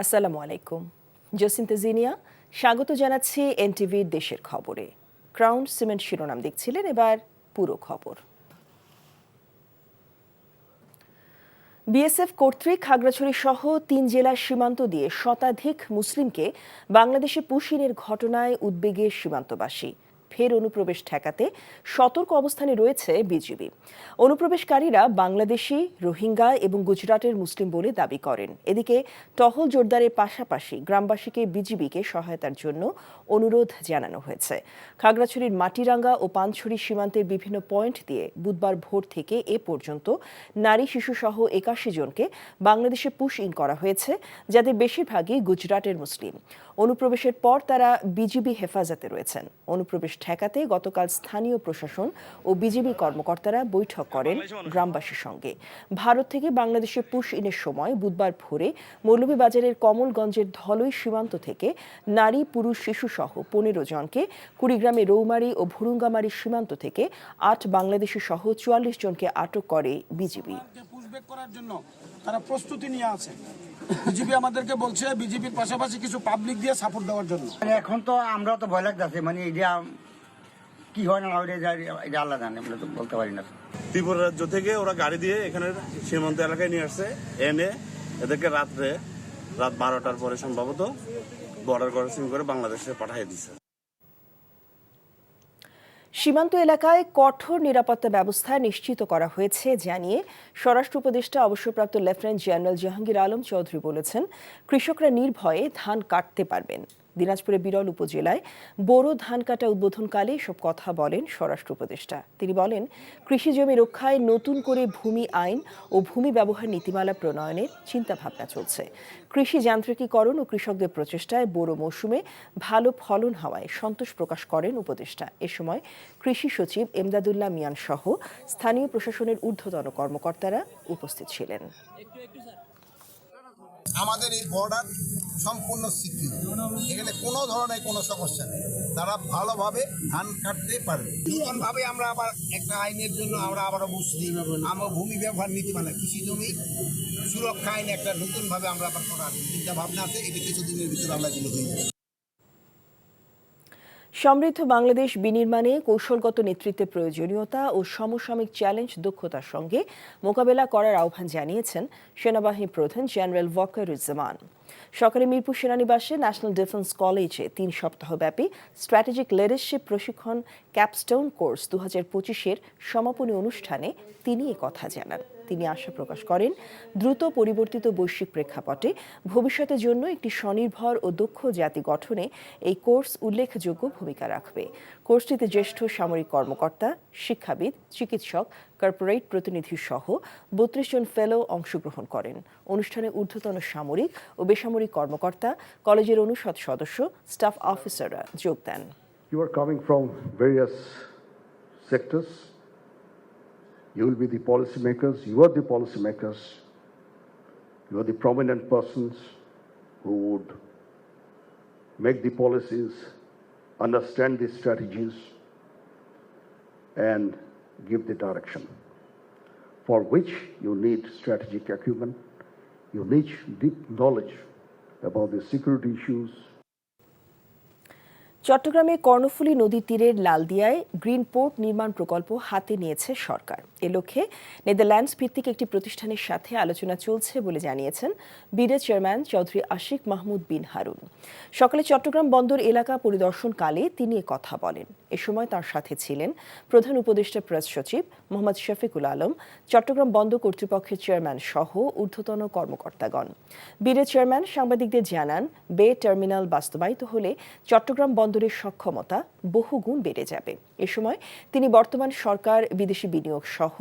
আসসালামু আলাইকুম। জসিন্তা জিনিয়া স্বাগত জানাচ্ছি এনটিভির দেশের খবরে। ক্রাউন সিমেন্ট শিরোনাম দেখছিলেন, এবার পুরো খবর। বিএসএফ কর্তৃক খাগড়াছড়ি সহ ৩ জেলার সীমান্ত দিয়ে শতাধিক মুসলিমকে বাংলাদেশে পুশিনের ঘটনায় উদ্বেগে সীমান্তবাসী। ফের অনুপ্রবেশ ঠেকাতে সতর্ক অবস্থানে রয়েছে বিজিবি। অনুপ্রবেশকারীরা বাংলাদেশি, রোহিঙ্গা এবং গুজরাটের মুসলিম বলে দাবি করেন। এদিকে টহল জোরদারের পাশাপাশি গ্রামবাসীকে বিজিবিকে সহায়তার জন্য অনুরোধ জানানো হয়েছে। খাগড়াছড়ির মাটিরাঙ্গা ও পানছড়ি সীমান্তের বিভিন্ন পয়েন্ট দিয়ে বুধবার ভোর থেকে এ পর্যন্ত নারী, শিশুসহ ৮১ জনকে বাংলাদেশে পুশ ইন করা হয়েছে, যাদের বেশিরভাগই গুজরাটের মুসলিম। অনুপ্রবেশের পর তারা বিজিবি হেফাজতে রয়েছেন। অনুপ্রবেশ ঠেকাতে গতকাল স্থানীয় প্রশাসন ও বিজিবি কর্মকর্তারা বৈঠক করেন গ্রামবাসীর সঙ্গে। ভারত থেকে বাংলাদেশে পুশ ইনের সময় বুধবার ভোরে মৌলভীবাজারের কমলগঞ্জের ধলই সীমান্ত থেকে নারী, পুরুষ, শিশুসহ ১৫ জনকে, কুড়িগ্রামের রৌমারী ও ভুরুঙ্গামারী সীমান্ত থেকে ৮ বাংলাদেশি সহ ৪৪ জনকে আটক করে বিজিবি। তারা প্রস্তুতি নিয়ে আছে। বিজেপি আমাদেরকে বলছে বিজেপির পাশাপাশি কিছু পাবলিক দিয়ে সাপোর্ট দেওয়ার জন্য। এখন তো আমরা তো ভয় লাগতেছে, মানে এটা কি হয় না হয় এটা আল্লাহ জানে, আমরা তো বলতে পারি না। ত্রিপুরা রাজ্য থেকে ওরা গাড়ি দিয়ে এখানে সীমান্ত এলাকায় নিয়ে আসছে, এনে এদেরকে রাত ১২টার পরে সম্ভবত বর্ডার ক্রসিং করে বাংলাদেশে পাঠিয়ে দিচ্ছে। সীমান্ত এলাকায় কঠোর নিরাপত্তা ব্যবস্থা নিশ্চিত করা হয়েছে জানিয়ে স্বরাষ্ট্র উপদেষ্টা অবসরপ্রাপ্ত লেফটেন্যান্ট জেনারেল জাহাঙ্গীর আলম চৌধুরী বলেছেন, কৃষকরা নির্ভয়ে ধান কাটতে পারবেন। দিনাজপুরের বিরল উপজেলায় বোরো ধান কাটা উদ্বোধনকালে এসব কথা বলেন স্বরাষ্ট্র উপদেষ্টা। তিনি বলেন, কৃষি জমি রক্ষায় নতুন করে ভূমি আইন ও ভূমি ব্যবহার নীতিমালা প্রণয়নের চিন্তাভাবনা চলছে। কৃষি যান্ত্রিকীকরণ ও কৃষকদের প্রচেষ্টায় বোরো মৌসুমে ভালো ফলন হওয়ায় সন্তোষ প্রকাশ করেন উপদেষ্টা। এ সময় কৃষি সচিব এমদাদুল্লাহ মিয়ান সহ স্থানীয় প্রশাসনের ঊর্ধ্বতন কর্মকর্তারা উপস্থিত ছিলেন। আমাদের এই বর্ডার সম্পূর্ণ সিকিউর, এখানে কোনো ধরনের কোনো সমস্যা নেই, তারা ভালোভাবে ধান কাটতে পারবে। নতুনভাবে আমরা আবার একটা আইনের জন্য আমরা আবারও বসছি, আমার ভূমি ব্যবহার নীতিমালা কৃষি জমি সুরক্ষা আইন একটা নতুনভাবে আমরা আবার করার চিন্তা ভাবনা আছে। এটা কিছুদিনের ভিতরে আমরা এগুলো হয়ে যাবে। সমৃদ্ধ বাংলাদেশ বিনির্মাণে কৌশলগত নেতৃত্বের প্রয়োজনীয়তা ও সমসাময়িক চ্যালেঞ্জ দক্ষতার সঙ্গে মোকাবেলা করার আহ্বান জানিয়েছেন সেনাবাহিনী প্রধান জেনারেল ওয়াকারুজ্জামান। সকালে মিরপুর সেনানিবাসে ন্যাশনাল ডিফেন্স কলেজে ৩ সপ্তাহব্যাপী স্ট্র্যাটেজিক লিডারশিপ প্রশিক্ষণ ক্যাপস্টোন কোর্স ২০২৫-এর সমাপনী অনুষ্ঠানে তিনি কথা জানান। তিনি আশা প্রকাশ করেন, দ্রুত পরিবর্তিত বৈশ্বিক প্রেক্ষাপটে ভবিষ্যতের জন্য একটি স্বনির্ভর ও দক্ষ জাতি গঠনে এই কোর্স উল্লেখযোগ্য ভূমিকা রাখবে। কোর্সটিতে জ্যেষ্ঠ সামরিক কর্মকর্তা, শিক্ষাবিদ, চিকিৎসক, কর্পোরেট প্রতিনিধি সহ ৩২ জন ফেলো অংশগ্রহণ করেন। অনুষ্ঠানে ঊর্ধ্বতন সামরিক ও বেসামরিক কর্মকর্তা, কলেজের অনুষদ সদস্য, স্টাফ অফিসাররা যোগ দেন। You are coming from various sectors. You will be the policymakers. You are the policymakers. You are the prominent persons who would make the policies, understand the strategies, and give the direction, for which you need strategic acumen. You need deep knowledge about the security issues. চট্টগ্রামে কর্ণফুলী নদীর তীরের লালদিয়ায় green port নির্মাণ প্রকল্প হাতে নিয়েছে সরকার। এ লক্ষ্যে Netherlands ভিত্তিক একটি প্রতিষ্ঠানের সাথে আলোচনা চলছে বলে জানিয়েছেন বিডের চেয়ারম্যান চৌধুরী আশিক মাহমুদ বিন হারুন। সকালে চট্টগ্রাম বন্দর এলাকা পরিদর্শনকালে তিনি কথা বলেন। এ সময় তার সাথে ছিলেন প্রধান উপদেষ্টা প্রেস সচিব মোহাম্মদ শফিকুল আলম, চট্টগ্রাম বন্দর কর্তৃপক্ষের চেয়ারম্যান সহ ঊর্ধ্বতন কর্মকর্তাগণ। বিডের চেয়ারম্যান সাংবাদিকদের জানান, বে টার্মিনাল বাস্তবায়িত হলে চট্টগ্রাম বন্দরের সক্ষমতা বহুগুণ বেড়ে যাবে। এ সময় তিনি বর্তমান সরকার বিদেশি বিনিয়োগ সহ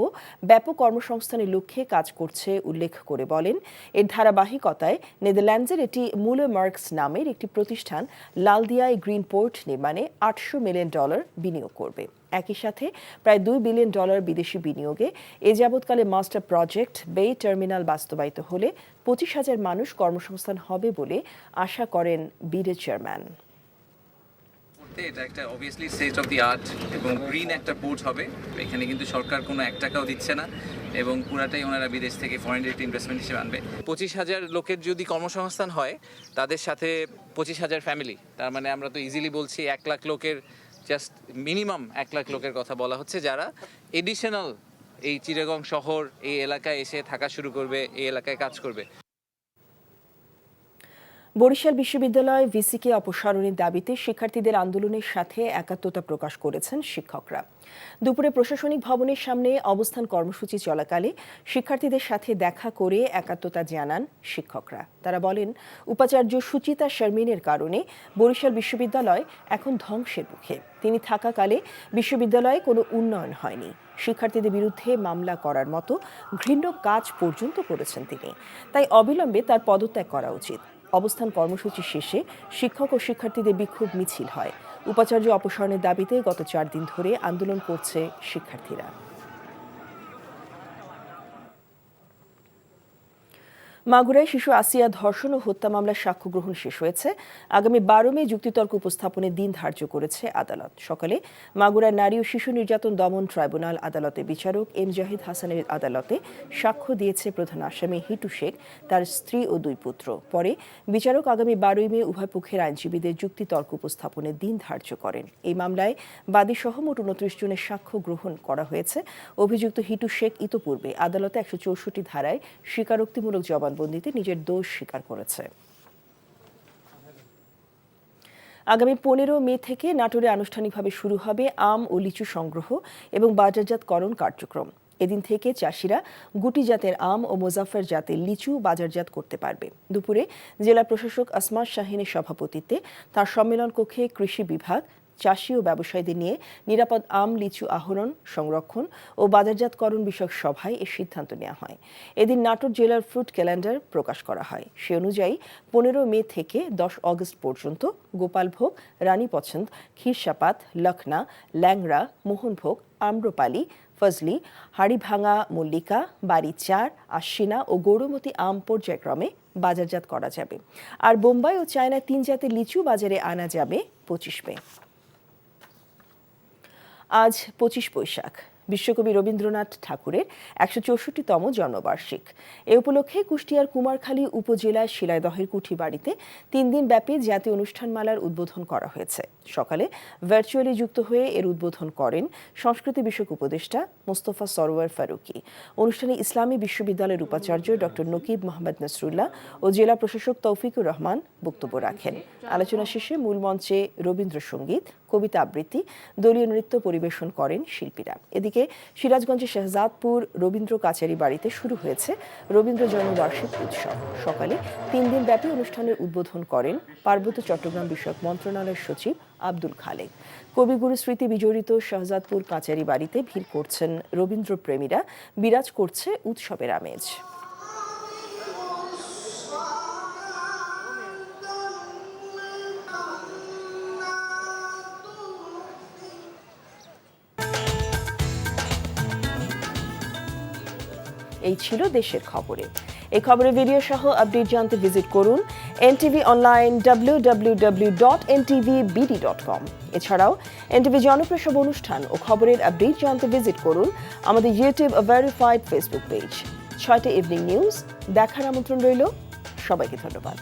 ব্যাপক কর্মসংস্থানের লক্ষ্যে কাজ করছে উল্লেখ করে বলেন, এর ধারাবাহিকতায় নেদারল্যান্ডসের এটি মুলে মার্কস নামের একটি প্রতিষ্ঠান লালদিয়ায় গ্রিন পোর্ট নির্মাণে $800 মিলিয়ন বিনিয়োগ করবে। একই সাথে প্রায় $2 বিলিয়ন বিদেশি বিনিয়োগে এ যাবৎকালে মাস্টার প্রজেক্ট বে টার্মিনাল বাস্তবায়িত হলে 25,000 মানুষ কর্মসংস্থান হবে বলে আশা করেন বিডের চেয়ারম্যান। স্বার্থে এটা একটা obviously state of the art এবং গ্রিন একটা পোর্ট হবে। এখানে কিন্তু সরকার কোনো 1 টাকাও দিচ্ছে না এবং পুরাটাই ওনারা বিদেশ থেকে ফরেন ডিরেক্ট ইনভেস্টমেন্ট হিসেবে আনবে। 25,000 লোকের যদি কর্মসংস্থান হয়, তাদের সাথে 25,000 ফ্যামিলি, তার মানে আমরা তো ইজিলি বলছি 1 লাখ লোকের, জাস্ট মিনিমাম 1 লাখ লোকের কথা বলা হচ্ছে, যারা এডিশনাল এই চিটাগং শহর এই এলাকায় এসে থাকা শুরু করবে, এই এলাকায় কাজ করবে। বরিশাল বিশ্ববিদ্যালয় ভিসিকে অপসারণের দাবিতে শিক্ষার্থীদের আন্দোলনের সাথে একাত্মতা প্রকাশ করেছেন শিক্ষকরা। দুপুরে প্রশাসনিক ভবনের সামনে অবস্থান কর্মসূচি চলাকালে শিক্ষার্থীদের সাথে দেখা করে একাত্মতা জানান শিক্ষকরা। তারা বলেন, উপাচার্য সুচিতা শারমিনের কারণে বরিশাল বিশ্ববিদ্যালয় এখন ধ্বংসের মুখে। তিনি থাকাকালে বিশ্ববিদ্যালয়ে কোনো উন্নয়ন হয়নি। শিক্ষার্থীদের বিরুদ্ধে মামলা করার মতো ঘৃণ্য কাজ পর্যন্ত করেছেন তিনি। তাই অবিলম্বে তার পদত্যাগ করা উচিত। অবস্থান কর্মসূচি শেষে শিক্ষক ও শিক্ষার্থীদের বিক্ষোভ মিছিল হয়। উপাচার্য অপসারণের দাবিতে গত 4 দিন ধরে আন্দোলন করছে শিক্ষার্থীরা। মাগুরায় শিশু আসিয়া ধর্ষণ ও হত্যা মামলার সাক্ষ্য গ্রহণ শেষ হয়েছে। আগামী 12 মে যুক্তিতর্ক উপস্থাপনের দিন ধার্য করেছে আদালত। সকালে মাগুরার নারী ও শিশু নির্যাতন দমন ট্রাইব্যুনাল আদালতের বিচারক এম জাহিদ হাসানের আদালতে সাক্ষ্য দিয়েছে প্রধান আসামি হিটু শেখ, তার স্ত্রী ও 2 পুত্র। পরে বিচারক আগামী 12 মে উভয় পক্ষের আইনজীবীদের যুক্তিতর্ক উপস্থাপনের দিন ধার্য করেন। এই মামলায় বাদীসহ মোট 29 জনের সাক্ষ্য গ্রহণ করা হয়েছে। অভিযুক্ত হিটু শেখ ইতোপূর্বে আদালতে 164 ধারায় স্বীকারোক্তিমূলক জবানবন্দিতে নিজের দোষ স্বীকার করেছে। আগামী 15 মে থেকে নাটোরে আনুষ্ঠানিকভাবে শুরু হবে আম ও লিচু সংগ্রহ এবং বাজারজাতকরণ কার্যক্রম। এদিন থেকে চাষিরা গুটি জাতের আম ও মোজাফফর জাতের লিচু বাজারজাত করতে পারবে। দুপুরে জেলা প্রশাসক আসমা শাহিনের সভাপতিত্বে তার সম্মেলন কক্ষে কৃষি বিভাগ, চাষি ও ব্যবসায়ীদের নিয়ে নিরাপদ আম লিচু আহরণ, সংরক্ষণ ও বাজারজাতকরণ বিষয়ক সভায় এ সিদ্ধান্ত নেওয়া হয়। এদিন নাটোর জেলার ফ্রুট ক্যালেন্ডার প্রকাশ করা হয়। সে অনুযায়ী 15 মে থেকে 10 অগস্ট পর্যন্ত গোপালভোগ, রানী পছন্দ, ক্ষীরসাপাত, লখনা, ল্যাংড়া, মোহনভোগ, আম্রপালি, ফজলি, হাড়িভাঙা মল্লিকা, বাড়ি 4, আশ্বিনা ও গৌরমতী আম পর্যায়ক্রমে বাজারজাত করা যাবে। আর বোম্বাই ও চায়না 3 জাতের লিচু বাজারে আনা যাবে 25 মে। আজ 25 বৈশাখ, বিশ্বকবি রবীন্দ্রনাথ ঠাকুরের 164তম জন্মবার্ষিক। এ উপলক্ষে কুষ্টিয়ার কুমারখালী উপজেলার শিলাইদহের কুঠি বাড়িতে 3 দিন ব্যাপী জাতীয় অনুষ্ঠানমালার উদ্বোধন করা হয়েছে। সকালে ভার্চুয়ালি যুক্ত হয়ে এর উদ্বোধন করেন সংস্কৃতি বিষয়ক উপদেষ্টা মোস্তফা সরওয়ার ফারুকী। অনুষ্ঠানে ইসলামী বিশ্ববিদ্যালয়ের উপাচার্য ডক্টর নকিব মোহাম্মদ নসরুল্লাহ ও জেলা প্রশাসক তৌফিকুর রহমান বক্তব্য রাখেন। আলোচনা শেষে মূল মঞ্চে রবীন্দ্রসঙ্গীত, কবিতা আবৃত্তি, দলীয় নৃত্য পরিবেশন করেন শিল্পীরা। এদিকে সিরাজগঞ্জের শাহজাদপুর রবীন্দ্র কাচারি বাড়িতে শুরু হয়েছে রবীন্দ্র জন্মবার্ষিক উৎসব। সকালে 3 দিন ব্যাপী অনুষ্ঠানের উদ্বোধন করেন পার্বত্য চট্টগ্রাম বিষয়ক মন্ত্রণালয়ের সচিব আব্দুল খালেক। কবিগুরু স্মৃতি বিজড়িত শাহজাদপুর কাচারি বাড়িতে ভিড় করছেন রবীন্দ্র প্রেমীরা। বিরাজ করছে উৎসবের আমেজ। এই ছিল দেশের খবরে। এই খবরের ভিডিও সহ আপডেট জানতে ভিজিট করুন NTV অনলাইন www.ntvbd.com। এছাড়াও NTV জনপ্রিয় অনুষ্ঠান ও খবরের আপডেট জানতে ভিজিট করুন আমাদের ইউটিউব ভেরিফাইড ফেসবুক পেজ। 6টা ইভিনিং নিউজ দেখার আমন্ত্রণ রইল। সবাইকে ধন্যবাদ।